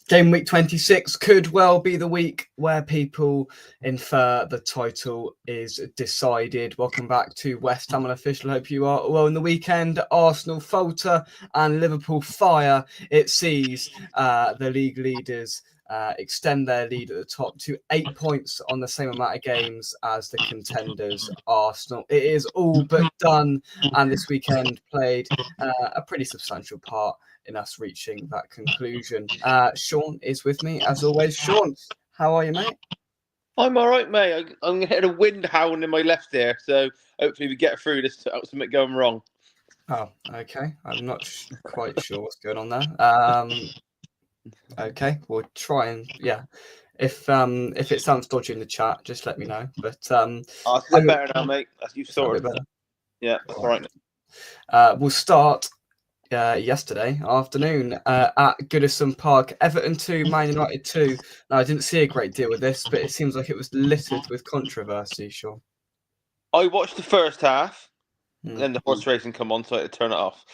Game week 26 could well be the week where people infer the title is decided. Welcome back to West Ham Unofficial. Hope you are well in the weekend. Arsenal falter and Liverpool fire. It sees the league leaders extend their lead at the top to 8 points on the same amount of games as the contenders Arsenal. It is all but done, and this weekend played a pretty substantial part in us reaching that conclusion. Sean is with me as always. Sean, how are you, mate? I'm all right, mate. I'm getting a wind howling in my left ear, so hopefully we get through this without something going wrong. Oh, okay. I'm not quite sure what's going on there. Okay, we'll try and If it sounds dodgy in the chat, just let me know. But it's a bit better now, mate. You've sorted it. Yeah, that's all right. We'll start yesterday afternoon at Goodison Park. Everton 2, Man United 2. Now, I didn't see a great deal with this, but it seems like it was littered with controversy, Sean. I watched the first half, and then the horse racing come on, so I had to turn it off.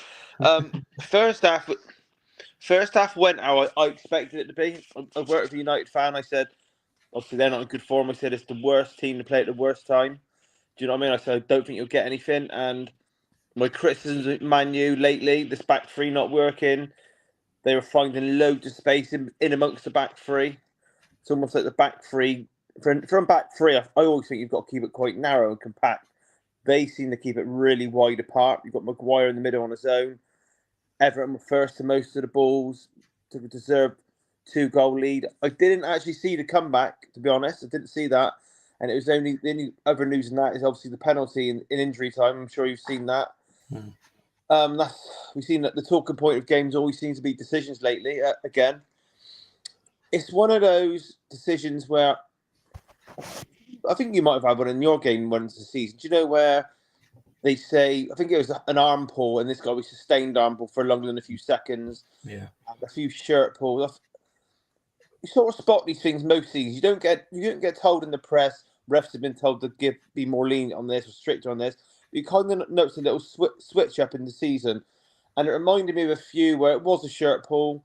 First half went how I expected it to be. I worked with a United fan. I said, obviously they're not in good form. I said it's the worst team to play at the worst time. Do you know what I mean? I said I don't think you'll get anything. And my criticisms of Man U lately, this back three not working. They were finding loads of space in amongst the back three. It's almost like the back three. From back three, I always think you've got to keep it quite narrow and compact. They seem to keep it really wide apart. You've got Maguire in the middle on his own. Everton were first to most of the balls to deserve 2-goal lead. I didn't actually see the comeback, to be honest. I didn't see that. And it was only the only other news in that is obviously the penalty in injury time. I'm sure you've seen that. We've seen that the talking point of games always seems to be decisions lately. Again, it's one of those decisions where I think you might have had one in your game once this season. Do you know where they say, I think it was an arm pull, and this guy was sustained arm pull for longer than a few seconds. Yeah. A few shirt pulls. You sort of spot these things most seasons. You don't get told in the press. Refs have been told to be more lenient on this or stricter on this. You kind of notice a little switch up in the season, and it reminded me of a few where it was a shirt pull.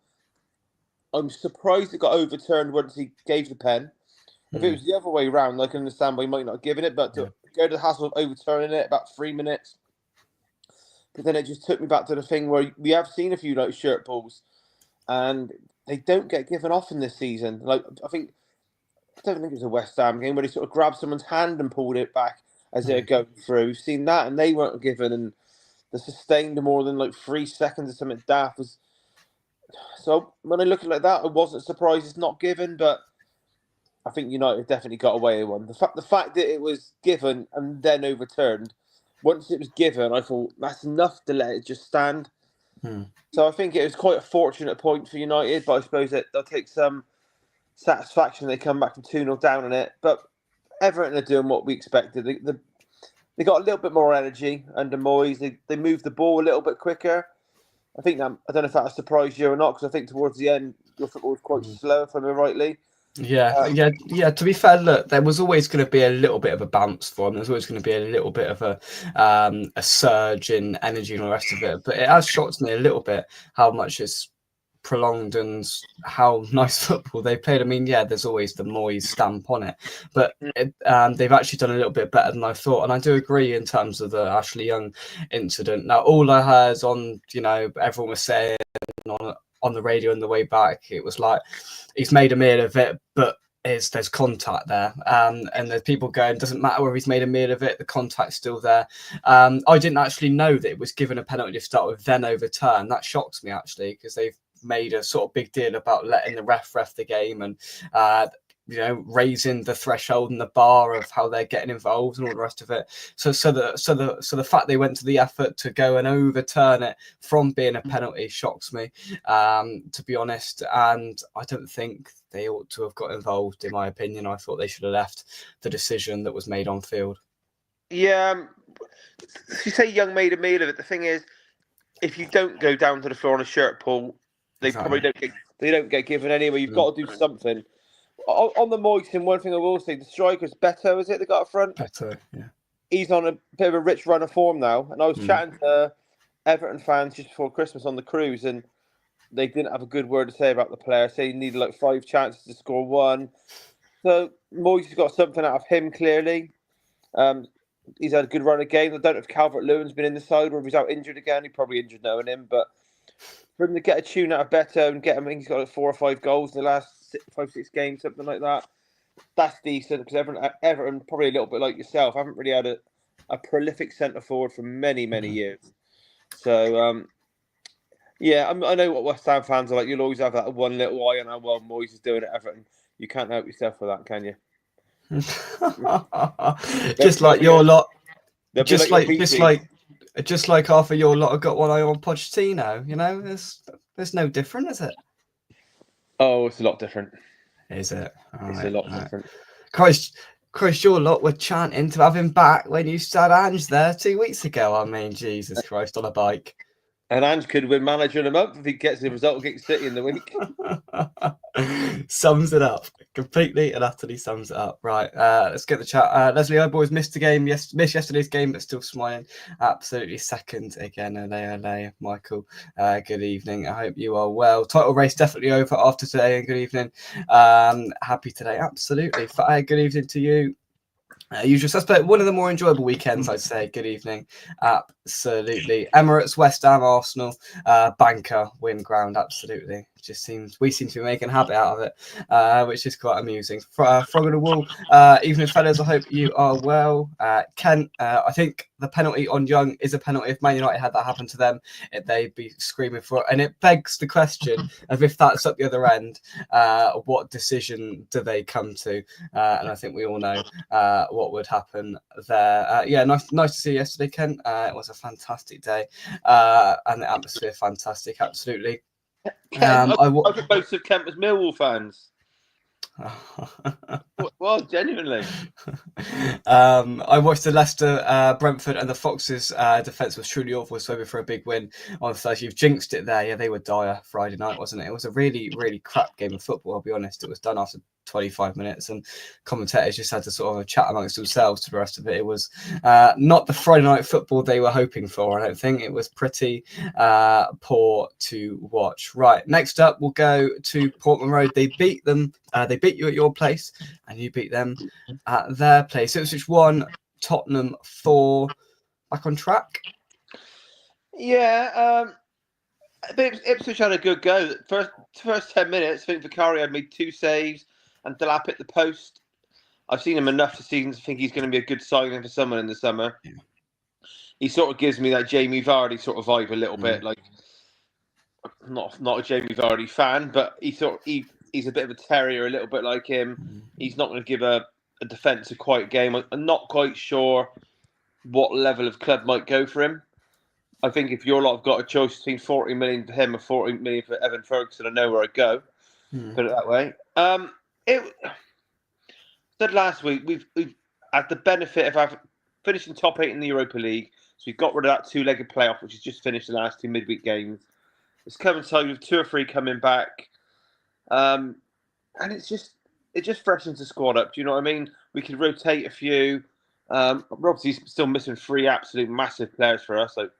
I'm surprised it got overturned once he gave the pen. If it was the other way around, I can understand why he might not have given it, but to go to the hassle of overturning it about 3 minutes. But then it just took me back to the thing where we have seen a few like shirt pulls, and they don't get given off in this season. Like I don't think it was a West Ham game where they sort of grabbed someone's hand and pulled it back as they're going through. We've seen that, and they weren't given, and the sustained more than like 3 seconds or something daft was. So when I look at it like that, I wasn't surprised it's not given, but I think United definitely got away with one. The fact that it was given and then overturned, once it was given, I thought that's enough to let it just stand. So I think it was quite a fortunate point for United, but I suppose that they'll take some satisfaction when they come back from 2-0 down on it. But Everton are doing what we expected. They got a little bit more energy under Moyes. They moved the ball a little bit quicker. I think that, I don't know if that surprised you or not, because I think towards the end your football was quite slow, if I remember rightly. Yeah. To be fair, look, there was always going to be a little bit of a bounce for them. There's always going to be a little bit of a surge in energy and all the rest of it. But it has shocked me a little bit how much it's prolonged and how nice football they played. I mean, there's always the Moyes stamp on it, but they've actually done a little bit better than I thought. And I do agree in terms of the Ashley Young incident. Now, all I heard on, everyone was saying on the radio on the way back, it was like he's made a meal of it, but there's contact there, and there's people going, doesn't matter whether he's made a meal of it, the contact's still there. I didn't actually know that it was given a penalty to start with, then overturned. That shocks me actually, because they've made a sort of big deal about letting the ref the game and raising the threshold and the bar of how they're getting involved and all the rest of it. So the fact they went to the effort to go and overturn it from being a penalty shocks me, to be honest. And I don't think they ought to have got involved, in my opinion. I thought they should have left the decision that was made on field. Yeah, you say Young made a meal of it. The thing is, if you don't go down to the floor on a shirt pull, they probably don't get given anyway. You've got to do something. On the Moyes, one thing I will say, the striker's Beto, is it? They got up front? Beto, yeah. He's on a bit of a rich run of form now. And I was chatting to Everton fans just before Christmas on the cruise, and they didn't have a good word to say about the player. Say he needed like 5 chances to score 1. So Moyes has got something out of him clearly. He's had a good run of games. I don't know if Calvert-Lewin's been in the side or if he's out injured again. He's probably injured knowing him. But for him to get a tune out of Beto and get him, I think he's got like 4 or 5 goals in the last 5-6 games, something like that. That's decent because Everton, probably a little bit like yourself, haven't really had a prolific centre forward for many, many years. So, yeah, I know what West Ham fans are like. You'll always have that one little eye on how well Moyes is doing at Everton. You can't help yourself with that, can you? Just like your lot. Just like half of your lot have got one eye on Pochettino. You know, there's no different, is it? Oh, it's a lot different. Is it? It's a lot different. Christ, your lot were chanting to have him back when you had Ange there 2 weeks ago. I mean, Jesus Christ, on a bike. And Ange could win manager in a month if he gets the result against City in the week. Sums it up. Completely and utterly sums it up. Right, let's get the chat. Leslie boys missed the game. Missed yesterday's game, but still smiling. Absolutely second again. Ole. Michael, good evening. I hope you are well. Title race definitely over after today, and good evening. Happy today. Absolutely. Good evening to you. Usual suspect, one of the more enjoyable weekends, I'd say. Good evening. Absolutely. Emirates, West Ham, Arsenal, banker, win ground. Absolutely. We seem to be making a habit out of it, which is quite amusing. Frog on the wall. Evening, fellas. I hope you are well. Kent, I think the penalty on Young is a penalty. If Man United had that happen to them, they'd be screaming for it. And it begs the question of if that's at the other end, what decision do they come to? And I think we all know what would happen there. Yeah, nice to see you yesterday, Kent. It was a fantastic day, and the atmosphere fantastic. Absolutely. I think most of Kent was Millwall fans. Well, genuinely. I watched the Leicester, Brentford, and the Foxes' defence was truly awful. Was hoping for a big win on Thursday. You've jinxed it there. Yeah, they were dire Friday night, wasn't it? It was a really, really crap game of football. I'll be honest. It was done after 25 minutes, and commentators just had to sort of chat amongst themselves to the rest of it. It was not the Friday night football they were hoping for. I don't think it was pretty poor to watch. Right, next up we'll go to Portman Road. They beat them. They beat you at your place, and you beat them at their place. Ipswich 1, Tottenham 4. Back on track. Yeah, Ipswich had a good go. First 10 minutes, I think Vicario had made 2 saves and Delap hit the post. I've seen him enough to think he's going to be a good signing for someone in the summer. Yeah. He sort of gives me that Jamie Vardy sort of vibe a little bit. Like, not a Jamie Vardy fan, but he's a bit of a terrier, a little bit like him. He's not going to give a defensive quiet game. I'm not quite sure what level of club might go for him. I think if your lot have got a choice between 40 million for him or 40 million for Evan Ferguson, I know where I'd go. Put it that way. Said last week, we've had the benefit of finishing top 8 in the Europa League. So we've got rid of that 2-legged playoff, which has just finished the last 2 midweek games. It's coincided with 2 or 3 coming back. And it just freshens the squad up. Do you know what I mean? We could rotate a few. We're obviously still missing 3 absolute massive players for us. Like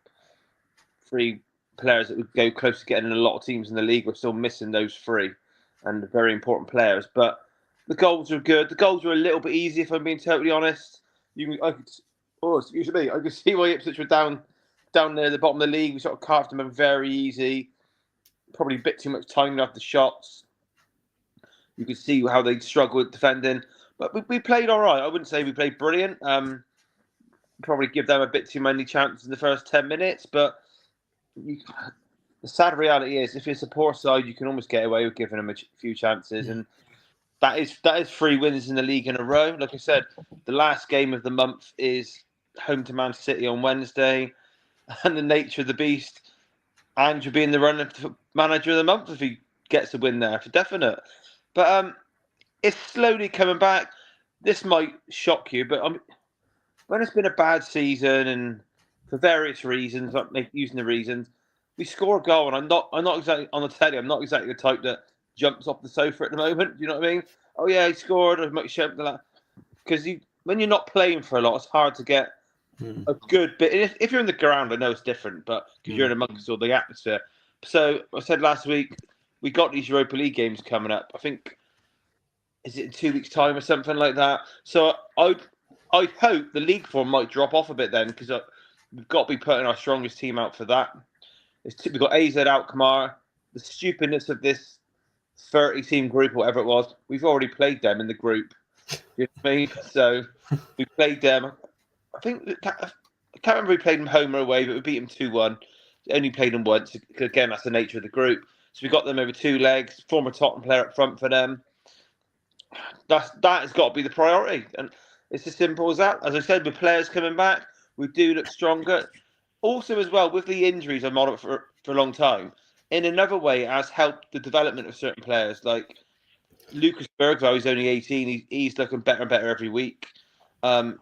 3 players that would go close to getting in a lot of teams in the league. We're still missing those 3 and very important players. But the goals are good. The goals are a little bit easy, if I'm being totally honest. I could see why Ipswich were down near the bottom of the league. We sort of carved them very easy. Probably a bit too much time after the shots. You could see how they struggled with defending. But we played all right. I wouldn't say we played brilliant. Probably give them a bit too many chances in the first 10 minutes. But the sad reality is, if it's a poor side, you can almost get away with giving them a few chances. And that is 3 wins in the league in a row. Like I said, the last game of the month is home to Man City on Wednesday. And the nature of the beast, Ange will be in the run of manager of the month if he gets a win there, for definite. But it's slowly coming back. This might shock you, but when it's been a bad season and for various reasons, using the reasons, we score a goal, and I'm not exactly on the telly. I'm not exactly the type that jumps off the sofa at the moment. Do you know what I mean? Oh yeah, he scored. I might show that because when you're not playing for a lot, it's hard to get a good bit. If you're in the ground, I know it's different, but because you're in amongst all the atmosphere. So I said last week we got these Europa League games coming up. I think is it in 2 weeks' time or something like that. So I hope the league form might drop off a bit then because we've got to be putting our strongest team out for that. We've got AZ Alkmaar. The stupidness of this 30-team group, or whatever it was, we've already played them in the group. You know what I mean? So we played them. I can't remember if we played them home or away, but we beat them 2-1. Only played them once. Again, that's the nature of the group. So we got them over 2 legs. Former Tottenham player up front for them. That has got to be the priority, and it's as simple as that. As I said, with players coming back, we do look stronger. Also, as well, with the injuries I've on for a long time, in another way, it has helped the development of certain players. Like Lucas Bergwijn, he's only 18. He's looking better and better every week. Ange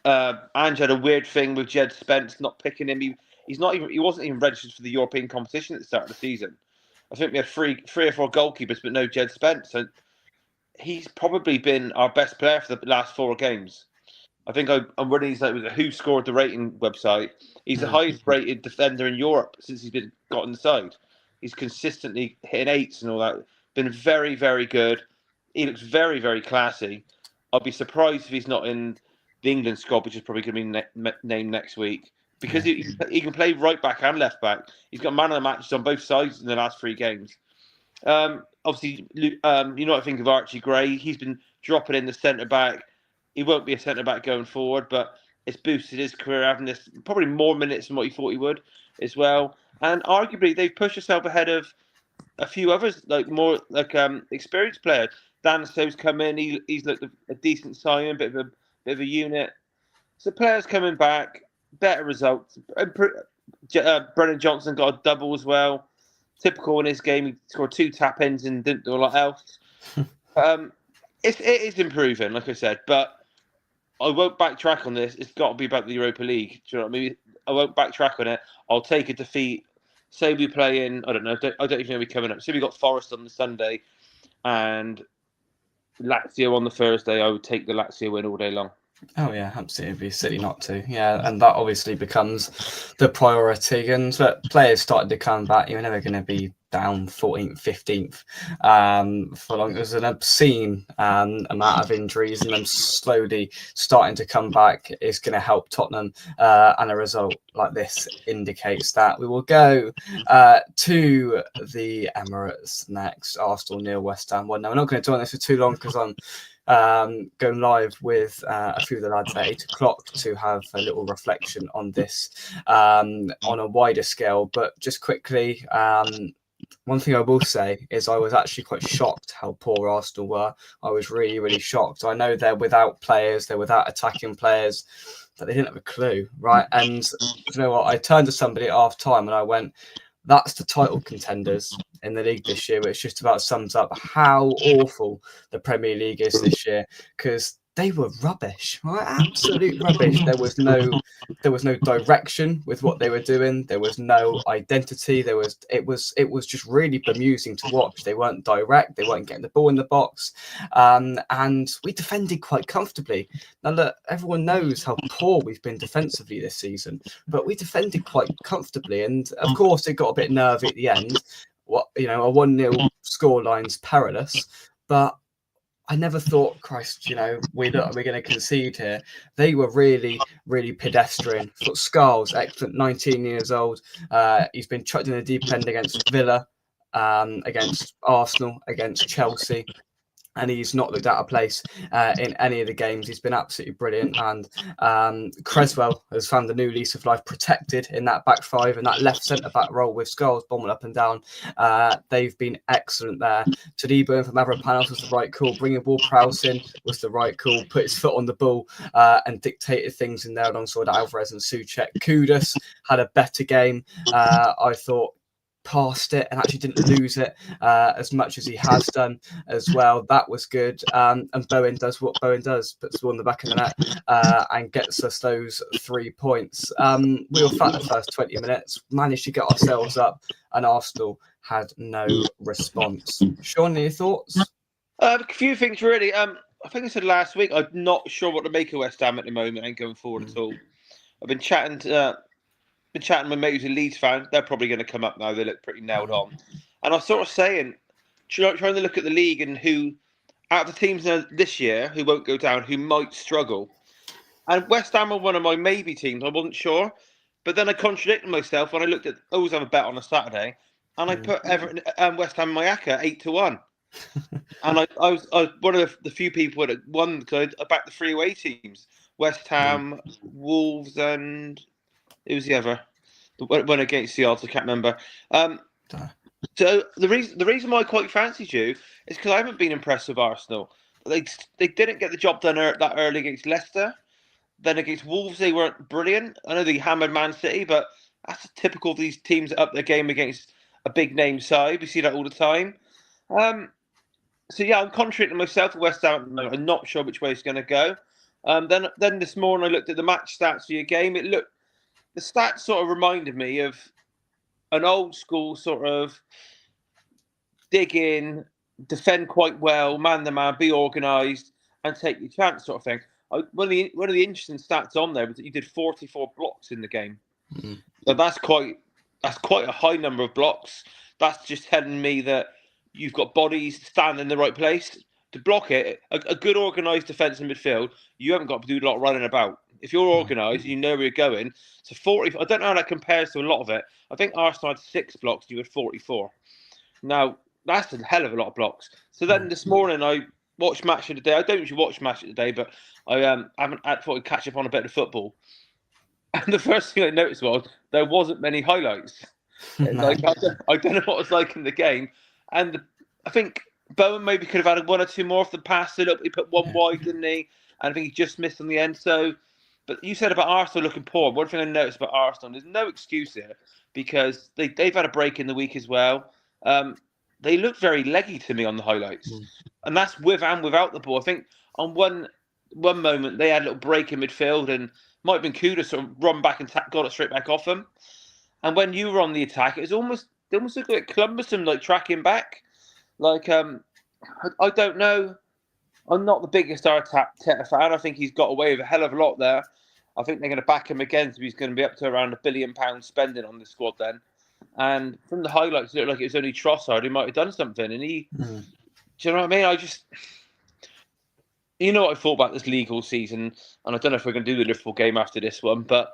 had a weird thing with Jed Spence not picking him. He wasn't even registered for the European competition at the start of the season. I think we had three or four goalkeepers, but no Jed Spence. So he's probably been our best player for the last 4 games. I think I'm running his like Who Scored the Rating website. He's the highest rated defender in Europe since he's been got on the side. He's consistently hitting 8s and all that. Been very, very good. He looks very, very classy. I'll be surprised if he's not in the England squad, which is probably going to be named next week. Because he can play right back and left back. He's got man of the matches on both sides in the last 3 games. Obviously, you know what I think of Archie Gray. He's been dropping in the centre back. He won't be a centre back going forward, but it's boosted his career having this probably more minutes than what he thought he would as well. And arguably, they've pushed themselves ahead of a few others, like more like experienced players. Dan Stowe's come in. He's looked a decent signing, bit of a unit. So players coming back, better results. Brennan Johnson got a double as well. Typical in his game, he scored 2 tap-ins and didn't do a lot else. It is improving, like I said, but I won't backtrack on this. It's got to be about the Europa League. Do you know what I mean? I won't backtrack on it. I'll take a defeat. Say we play in, I don't know, I don't even know we're coming up. Say we got Forest on the Sunday and Lazio on the Thursday. I would take the Lazio win all day long. Oh yeah, absolutely. It'd be silly not to. Yeah, and that obviously becomes the priority. And players started to come back. You're never going to be down 14th, 15th for long. There's an obscene amount of injuries, and them slowly starting to come back is going to help Tottenham. And a result like this indicates that. We will go to the Emirates next. Arsenal 0, West Ham 1. Now, we're not going to do on this for too long because I'm going live with a few of the lads at 8 o'clock to have a little reflection on this on a wider scale. But just quickly, one thing I will say is I was actually quite shocked how poor Arsenal were. I was really, really shocked. I know they're without players, they're without attacking players, but they didn't have a clue, right? And you know what? I turned to somebody at half time and I went, that's the title contenders in the league this year, which just about sums up how awful the Premier League is this year, because they were rubbish, right? Absolute rubbish. There was no direction with what they were doing. There was no identity. It was just really bemusing to watch. They weren't direct. They weren't getting the ball in the box, and we defended quite comfortably. Now look, everyone knows how poor we've been defensively this season, but we defended quite comfortably, and of course it got a bit nervy at the end. A 1-0 scoreline's perilous, but I never thought, Christ, we're going to concede here. They were really, really pedestrian. Thought Scarles, excellent, 19 years old. He's been chucked in the deep end against Villa, against Arsenal, against Chelsea. And he's not looked out of place in any of the games. He's been absolutely brilliant. And Creswell has found a new lease of life, protected in that back 5 and that left centre-back role with Skulls bombing up and down. They've been excellent there. Todibo from Mavropanos was the right call. Bringing Ward-Prowse in was the right call. Put his foot on the ball and dictated things in there alongside Alvarez and Souček. Kudus had a better game. I thought passed it and actually didn't lose it as much as he has done as well. That was good. And Bowen does what Bowen does, puts the ball in the back of the net and gets us those 3 points. We were flat the first 20 minutes, managed to get ourselves up, and Arsenal had no response. Sean, any thoughts? A few things really. I think I said last week, I'm not sure what to make of West Ham at the moment and going forward at all. I've been chatting to been chatting with my mate who's a Leeds fan. They're probably going to come up now. They look pretty nailed on. And I was sort of saying, trying to look at the league and who, out of the teams this year, who won't go down, who might struggle. And West Ham are one of my maybe teams. I wasn't sure. But then I contradicted myself when I looked at, I always have a bet on a Saturday, and I put Everton and West Ham Mayaka 8-1. And I was one of the few people that won because I backed the 3 away teams: West Ham, Wolves, and who was the other? One against the odds, I can't remember. So the reason why I quite fancied you is because I haven't been impressed with Arsenal. They didn't get the job done that early against Leicester. Then against Wolves, they weren't brilliant. I know they hammered Man City, but that's typical of these teams that up their game against a big name side. We see that all the time. So yeah, I'm contradicting myself with West Ham. I'm not sure which way it's going to go. Then this morning I looked at the match stats for your game. The stats sort of reminded me of an old school sort of dig in, defend quite well, man to man, be organised, and take your chance sort of thing. One of the interesting stats on there was that you did 44 blocks in the game. So that's quite a high number of blocks. That's just telling me that you've got bodies standing in the right place to block it. A good organised defence in midfield, you haven't got to do a lot of running about. If you're organised, you know where you're going. So 40. I don't know how that compares to a lot of it. I think Arsenal had 6 blocks. You had 44. Now that's a hell of a lot of blocks. So then this morning I watched Match of the Day. I don't usually watch Match of the Day, but I thought I'd catch up on a bit of football. And the first thing I noticed was there wasn't many highlights. Like, I don't know what it was like in the game. And I think Bowen maybe could have had 1 or 2 more off the pass. He put one wide, didn't he? And I think he just missed on the end. So, but you said about Arsenal looking poor. One thing I noticed about Arsenal, there's no excuse here because they've had a break in the week as well. They look very leggy to me on the highlights. And that's with and without the ball. I think on one moment they had a little break in midfield and might have been Kuda sort of run back and got it straight back off them. And when you were on the attack, it was they almost looked like cumbersome, like tracking back. Like I don't know. I'm not the biggest Arteta fan. I think he's got away with a hell of a lot there. I think they're going to back him again, so he's going to be up to around £1 billion spending on the squad then. And from the highlights, it looked like it was only Trossard who might have done something. And do you know what I mean? You know what I thought about this league all season, and I don't know if we're going to do the Liverpool game after this one, but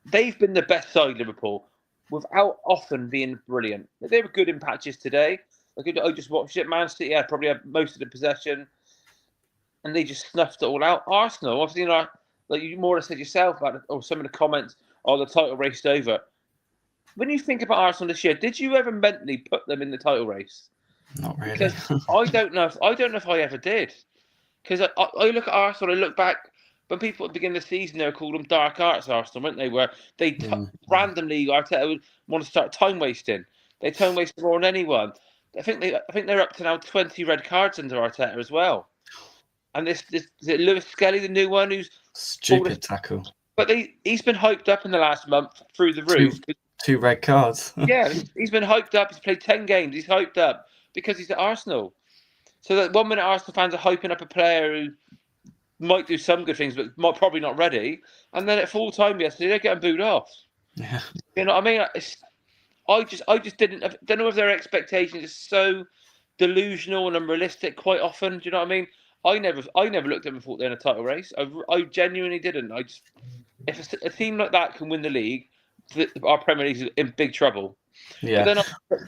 they've been the best side, Liverpool, without often being brilliant. They were good in patches today. Like I just watched it. Man City probably had most of the possession, and they just snuffed it all out. Arsenal, obviously, like you more or less said yourself about some of the comments, the title race over. When you think about Arsenal this year, did you ever mentally put them in the title race? Not really. Because I don't know if I ever did. Because I look at Arsenal, I look back when people at the beginning of the season they were called them dark arts Arsenal, weren't they? Where they randomly Arteta would want to start time wasting. They time wasted more than anyone. I think they're up to now 20 red cards under Arteta as well. And this is it Lewis Skelly, the new one, who's stupid tackle. But he's been hyped up in the last month through the roof. 2 red cards. Yeah, he's been hyped up. He's played 10 games. He's hyped up because he's at Arsenal. So that 1 minute Arsenal fans are hyping up a player who might do some good things, but probably not ready. And then at full time yesterday, they're getting booed off. Yeah, you know what I mean? I just don't know if their expectations are so delusional and unrealistic. Quite often, do you know what I mean? I never looked at them and thought they're in a title race. I genuinely didn't. If a team like that can win the league, our Premier League is in big trouble. Yeah. But then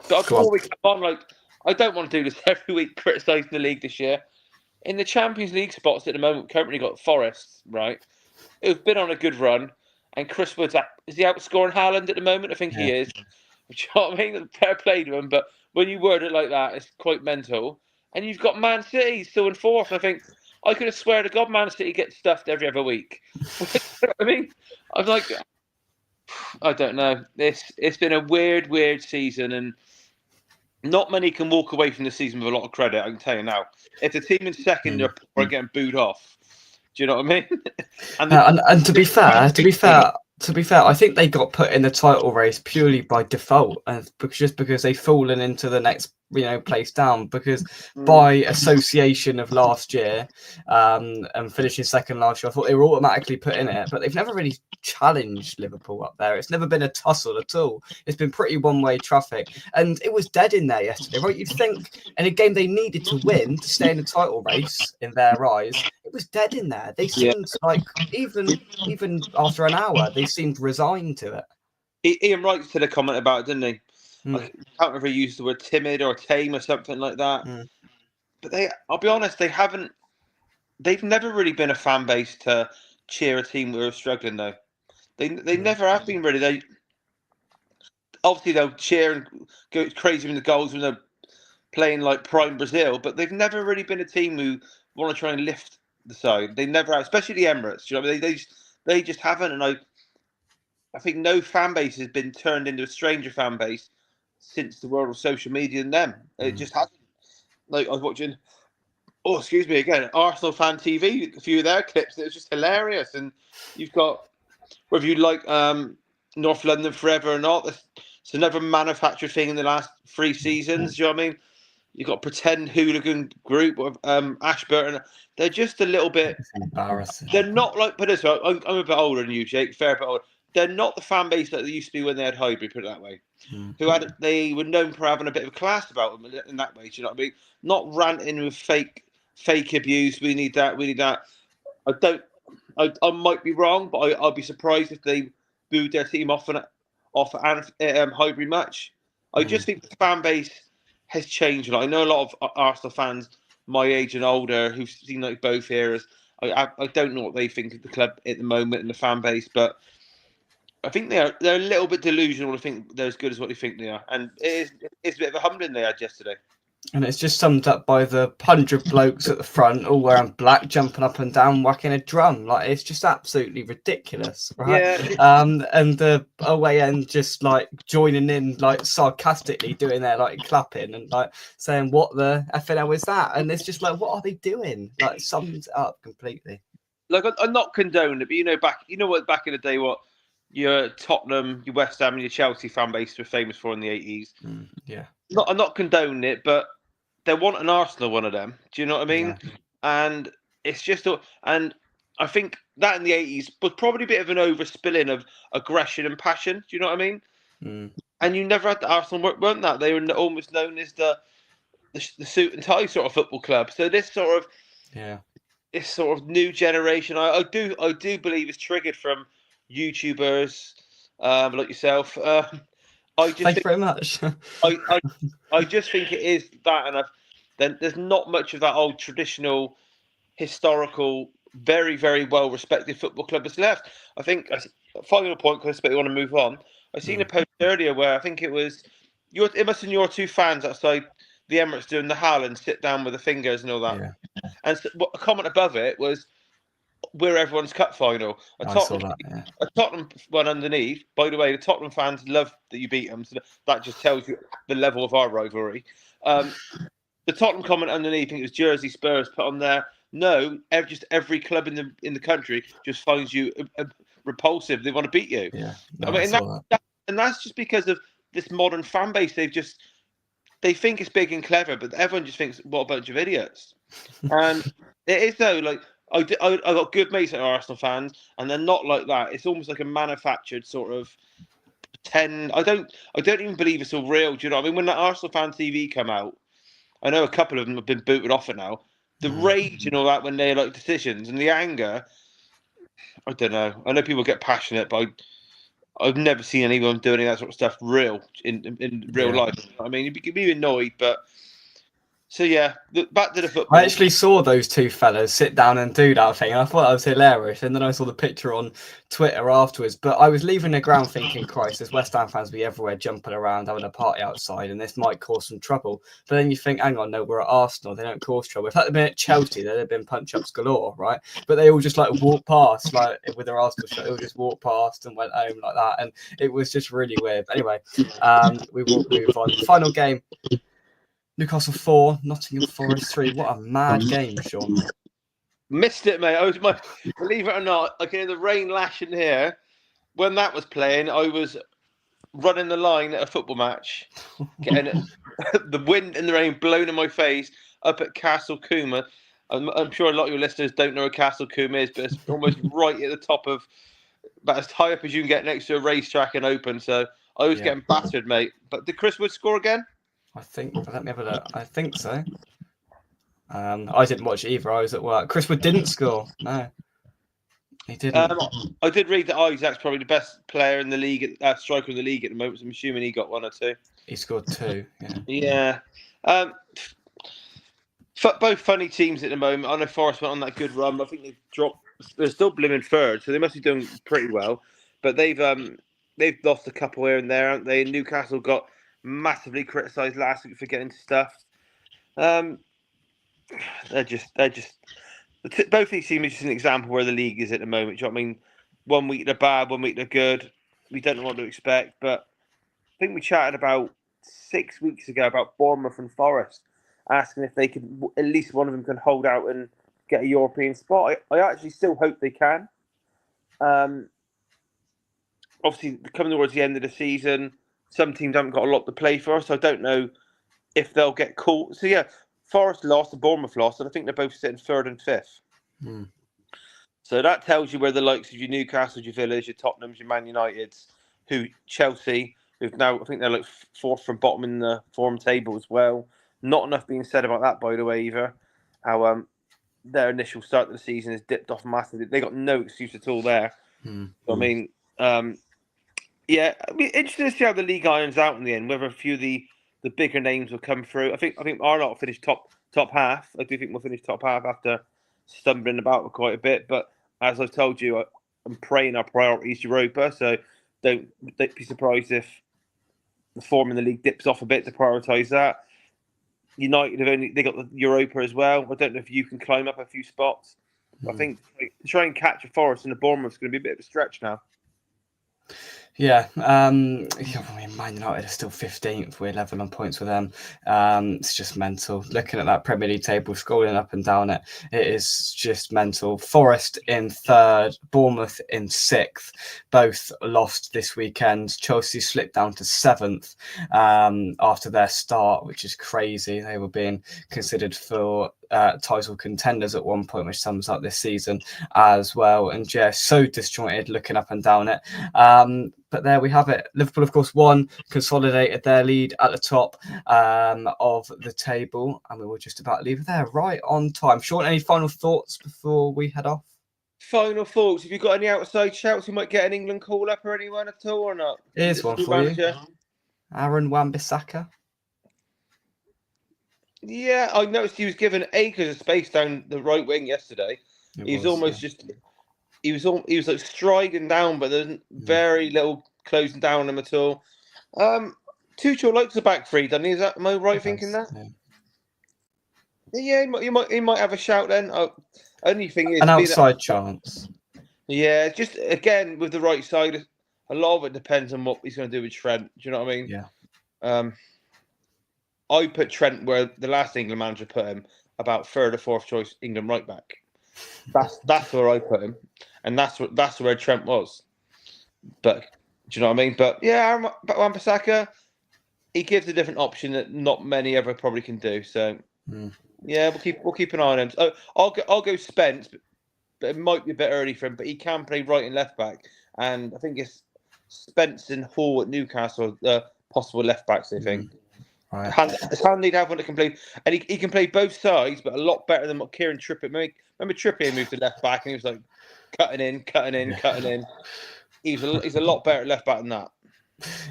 before we come on, I don't want to do this every week, criticising the league this year. In the Champions League spots at the moment, currently got Forest, right? Who've been on a good run, and Chris Wood's is he outscoring Haaland at the moment? I think he is. Do you know what I mean? Fair play to him, but when you word it like that, it's quite mental. And you've got Man City still in 4th. I think I could have swear to God Man City gets stuffed every other week. You know what I mean? I'm like, I don't know. It's been a weird season, and not many can walk away from the season with a lot of credit. I can tell you now. If the team in second are getting booed off, do you know what I mean? and to be fair, I think they got put in the title race purely by default, and because they've fallen into the next place down, because Mm. by association of last year and finishing second last year, I thought they were automatically put in it, but they've never really challenged Liverpool up there. It's never been a tussle at all. It's been pretty one-way traffic, and it was dead in there yesterday, right? You'd think in a game they needed to win to stay in the title race, in their eyes, it was dead in there. They seemed like even after an hour, they seemed resigned to it. Ian Wright said a comment about it, didn't he? I can't remember if he used the word timid or tame or something like that. But I'll be honest, they've never really been a fan base to cheer a team who are struggling, though. They never have been really. Obviously they'll cheer and go crazy when the goals when they're playing like prime Brazil, but they've never really been a team who want to try and lift the side. They never have, especially the Emirates. You know, they just haven't, and I think no fan base has been turned into a stranger fan base since the world of social media and them. It just hasn't. Like, I was watching, excuse me again, Arsenal Fan TV, a few of their clips, it was just hilarious. And you've got, whether you like North London Forever or not, it's another manufactured thing in the last 3 seasons. You know what I mean? You've got pretend hooligan group of Ashburton. They're just a little bit embarrassing. They're not like, but this, I'm a bit older than you, Jake, fair bit older. They're not the fan base that they used to be when they had Highbury, put it that way. They were known for having a bit of a class about them in that way. Do you know what I mean? Not ranting with fake abuse. We need that. We need that. I might be wrong, but I'd be surprised if they booed their team off an Highbury match. I just think the fan base has changed a lot. I know a lot of Arsenal fans my age and older who've seen like both eras. I don't know what they think of the club at the moment and the fan base, but I think they're a little bit delusional to think they're as good as what they think they are, and it's a bit of a humbling they had yesterday. And it's just summed up by the 100 blokes at the front, all wearing black, jumping up and down, whacking a drum. Like, it's just absolutely ridiculous, right? Yeah. And the away end just like joining in, like sarcastically doing their like clapping and like saying, "What the FNL is that?" And it's just like, what are they doing? Like, sums it up completely. Like, I'm not condoning it, but back in the day, what your Tottenham, your West Ham, and your Chelsea fan base were famous for in the 80s. Yeah. I'm not condoning it, but they want an Arsenal one of them. Do you know what I mean? Yeah. And it's just, and I think that in the 80s was probably a bit of an overspilling of aggression and passion. Do you know what I mean? And you never had the Arsenal, weren't that? They were almost known as the suit and tie sort of football club. So this sort of new generation, I do believe is triggered from YouTubers like yourself. Thank you very much. I just think it is that, and then there's not much of that old traditional, historical, very, very well respected football club that's left. I think final point, because I expect you want to move on. I seen a post earlier where I think it was it must have been your 2 fans outside the Emirates doing the howl and sit down with the fingers and all that. Yeah. And a comment above it was, "We're everyone's cup final." A Tottenham one underneath. By the way, the Tottenham fans love that you beat them, so that just tells you the level of our rivalry. The Tottenham comment underneath, I think it was Jersey Spurs put on there. No, just every club in the country just finds you repulsive. They want to beat you. Yeah, I mean, and that's just because of this modern fan base. They think it's big and clever, but everyone just thinks, what a bunch of idiots. And it is though. Like, I got good mates that are Arsenal fans, and they're not like that. It's almost like a manufactured sort of pretend. I don't even believe it's all real. Do you know what I mean? When the Arsenal fan TV come out, I know a couple of them have been booted off it now. The rage and all that when they like decisions and the anger. I don't know. I know people get passionate, but I've never seen anyone doing any of that sort of stuff in real life. I mean, you can be annoyed, but so yeah, back to the football. I actually saw those 2 fellas sit down and do that thing. I thought that was hilarious, and then I saw the picture on Twitter afterwards. But I was leaving the ground thinking, Christ, there's West Ham fans be everywhere jumping around, having a party outside, and this might cause some trouble. But then you think, hang on, no, we're at Arsenal, they don't cause trouble. If that had been at Chelsea, there'd have been punch-ups galore, right? But they all just like walked past, like with their Arsenal shirt, they all just walked past and went home like that, and it was just really weird. But anyway, we will move on. Final game. Newcastle 4, Nottingham Forest 3. What a mad game, Sean. Missed it, mate. Believe it or not, I can hear the rain lashing here. When that was playing, I was running the line at a football match, getting the wind and the rain blowing in my face up at Castle Coombe. I'm sure a lot of your listeners don't know where Castle Coombe is, but it's almost right at the top of, about as high up as you can get next to a racetrack and open. So I was getting battered, mate. But did Chris Wood score again? I think. Let me have a look. I think so. I didn't watch it either. I was at work. Chris Wood didn't score. No, he didn't. I did read that Isaac's probably the best player in the league, striker in the league at the moment. So I'm assuming he got 1 or 2. He scored 2. Yeah. Both funny teams at the moment. I know Forest went on that good run. I think they've dropped. They're still blooming third, so they must be doing pretty well. But they've lost a couple here and there, haven't they? Newcastle got massively criticised last week for getting stuffed. They're just both these teams are just an example where the league is at the moment. Do you know what I mean? 1 week they're bad, 1 week they're good. We don't know what to expect. But I think we chatted about 6 weeks ago about Bournemouth and Forest, asking if they could, at least one of them can hold out and get a European spot. I actually still hope they can. Obviously, coming towards the end of the season, some teams haven't got a lot to play for, so I don't know if they'll get caught. So yeah, Forest lost, and Bournemouth lost, and I think they're both sitting 3rd and 5th. So that tells you where the likes of your Newcastle, your Villas, your Tottenhams, your Man Uniteds, Chelsea, who've now, I think they're like 4th from bottom in the form table as well. Not enough being said about that, by the way, either. How their initial start of the season has dipped off massively. They got no excuse at all there. So, I mean, yeah, it'll be interesting to see how the league irons out in the end. Whether a few of the bigger names will come through. I think our lot will finish top half. I do think we'll finish top half after stumbling about quite a bit. But as I've told you, I'm praying our priority is Europa. So don't be surprised if the form in the league dips off a bit to prioritise that. United they got the Europa as well. I don't know if you can climb up a few spots. I think try and catch a Forest and a Bournemouth is going to be a bit of a stretch now. Yeah, Man United are still 15th. We're level on points with them. It's just mental. Looking at that Premier League table, scrolling up and down it is just mental. Forest in 3rd, Bournemouth in 6th. Both lost this weekend. Chelsea slipped down to 7th after their start, which is crazy. They were being considered for title contenders at one point, which sums up this season as well. And yeah, so disjointed looking up and down it. But there we have it. Liverpool, of course, won, consolidated their lead at the top of the table, and we were just about to leave it there, right on time. Sean, any final thoughts before we head off? Final thoughts. Have you got any outside shouts? You might get an England call up or anyone at all, or not? Here's one for you. Aaron Wan-Bissaka. Yeah, I noticed he was given acres of space down the right wing yesterday. He was like striding down, but there's very little closing down on him at all. Tuchel likes the back three, doesn't he? Am I right thinking that? Yeah, he might have a shout then. Only thing is an outside chance. Yeah, just again with the right side, a lot of it depends on what he's going to do with Trent. Do you know what I mean? Yeah. I put Trent where the last England manager put him, about 3rd or 4th choice England right back. That's where I put him, and that's where Trent was. But do you know what I mean? But yeah, Wan-Bissaka, he gives a different option that not many ever probably can do. So yeah, we'll keep an eye on him. So I'll go Spence, but it might be a bit early for him. But he can play right and left back, and I think it's Spence and Hall at Newcastle, possible left backs. I think. Right. It's handy to have one that can play, and he can play both sides, but a lot better than what Kieran Trippier. Remember Trippier moved to left back, and he was like cutting in. He's a lot better at left back than that.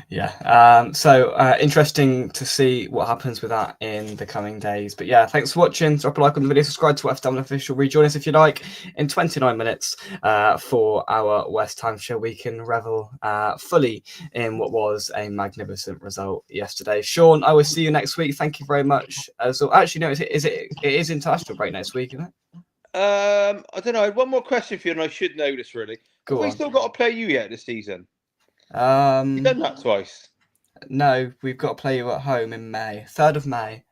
Yeah. So interesting to see what happens with that in the coming days. But yeah, thanks for watching. Drop a like on the video, subscribe to West Ham Official. Rejoin us if you like in 29 minutes for our West Ham show. We can revel fully in what was a magnificent result yesterday. Sean, I will see you next week. Thank you very much. So actually, no, it is international break next week, isn't it? I don't know. I had one more question for you, and I should know this really. Have we still got to play you yet this season? You've done that twice. No, we've got to play you at home in May, 3rd of May.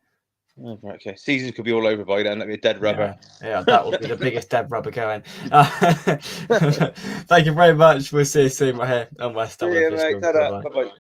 Oh, right, okay. Season could be all over by then. That'd be a dead rubber. Yeah, that would be the biggest dead rubber going. Thank you very much. We'll see you soon right here on West Ham. Yeah, mate. Bye-bye.